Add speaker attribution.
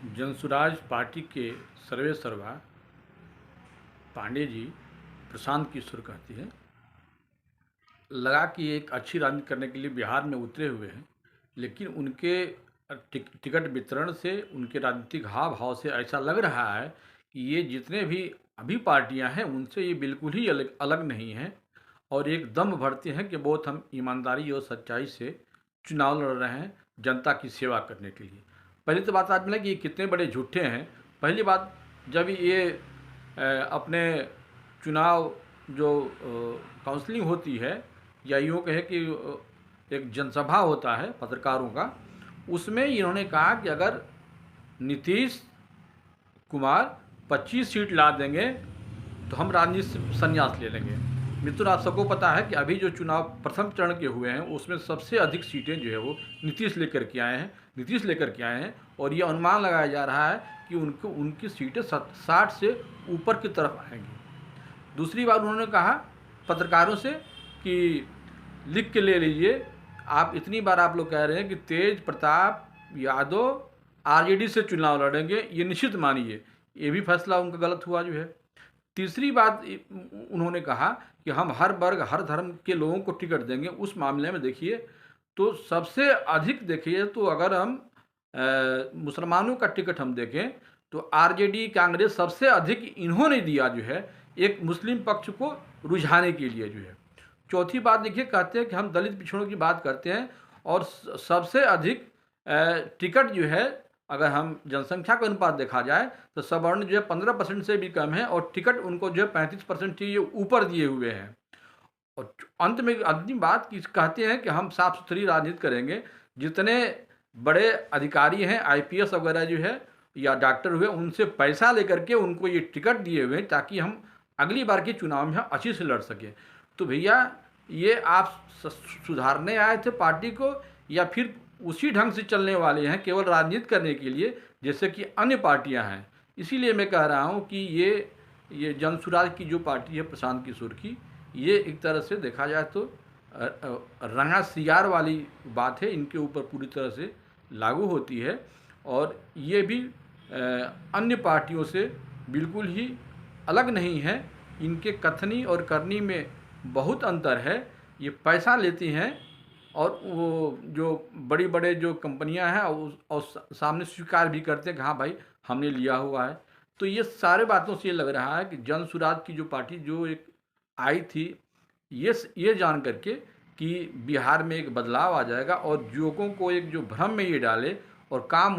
Speaker 1: Jan Suraaj party के सर्वे सर्वा पांडे जी प्रशांत किशोर कहती है लगा कि एक अच्छी राजनीति करने के लिए बिहार में उतरे हुए हैं, लेकिन उनके टिकट वितरण से, उनके राजनीतिक हाव भाव से ऐसा लग रहा है कि ये जितने भी अभी पार्टियां हैं उनसे ये बिल्कुल ही अलग अलग नहीं हैं और एक दम भरते हैं कि बहुत हम ईमानदारी और सच्चाई से चुनाव लड़ रहे हैं जनता की सेवा करने के लिए। पहली तो बात आज मिला कि ये कितने बड़े झूठे हैं। पहली बात, जब ये अपने चुनाव जो काउंसलिंग होती है या यूँ कहे कि एक जनसभा होता है पत्रकारों का, उसमें इन्होंने कहा कि अगर नीतीश कुमार 25 सीट ला देंगे तो हम राजनीति से संन्यास ले लेंगे। मित्रों, आप सबको पता है कि अभी जो चुनाव प्रथम चरण के हुए हैं उसमें सबसे अधिक सीटें जो है वो नीतीश लेकर के आए हैं और ये अनुमान लगाया जा रहा है कि उनकी सीटें 60 से ऊपर की तरफ आएंगी। दूसरी बात, उन्होंने कहा पत्रकारों से कि लिख के ले लीजिए, आप इतनी बार आप लोग कह रहे हैं कि तेज प्रताप यादव आरजेडी से चुनाव लड़ेंगे, ये निश्चित मानिए, ये भी फैसला उनका गलत हुआ जो है। तीसरी बात उन्होंने कहा कि हम हर वर्ग हर धर्म के लोगों को टिकट देंगे। उस मामले में देखिए तो सबसे अधिक देखिए तो अगर हम मुसलमानों का टिकट हम देखें तो आरजेडी कांग्रेस सबसे अधिक इन्होंने दिया जो है एक मुस्लिम पक्ष को रुझाने के लिए जो है। चौथी बात देखिए, कहते हैं कि हम दलित पिछड़ों की बात करते हैं और सबसे अधिक टिकट जो है, अगर हम जनसंख्या का अनुपात देखा जाए तो सवर्ण जो है 15% से भी कम है और टिकट उनको जो है 35% से ये ऊपर दिए हुए हैं। और अंत में अंतिम बात कहते हैं कि हम साफ सुथरी राजनीति करेंगे। जितने बड़े अधिकारी हैं, आईपीएस वगैरह जो है या डॉक्टर हुए, उनसे पैसा लेकर के उनको ये टिकट दिए हुए हैं ताकि हम अगली बार के चुनाव में अच्छी से लड़ सकें। तो भैया, ये आप सुधारने आए थे पार्टी को या फिर उसी ढंग से चलने वाले हैं केवल राजनीति करने के लिए जैसे कि अन्य पार्टियां हैं? इसीलिए मैं कह रहा हूं कि ये जनसुराज की जो पार्टी है प्रशांत किशोर की, ये एक तरह से देखा जाए तो रंगा सियार वाली बात है, इनके ऊपर पूरी तरह से लागू होती है और ये भी अन्य पार्टियों से बिल्कुल ही अलग नहीं है। इनके कथनी और करनी में बहुत अंतर है। ये पैसा लेती हैं और वो जो बड़ी बड़े जो कंपनियां हैं और सामने स्वीकार भी करते हैं कि हाँ भाई हमने लिया हुआ है। तो ये सारे बातों से ये लग रहा है कि जनसुराज की जो पार्टी जो एक आई थी, ये जान करके कि बिहार में एक बदलाव आ जाएगा और युवकों को एक जो भ्रम में ये डाले और काम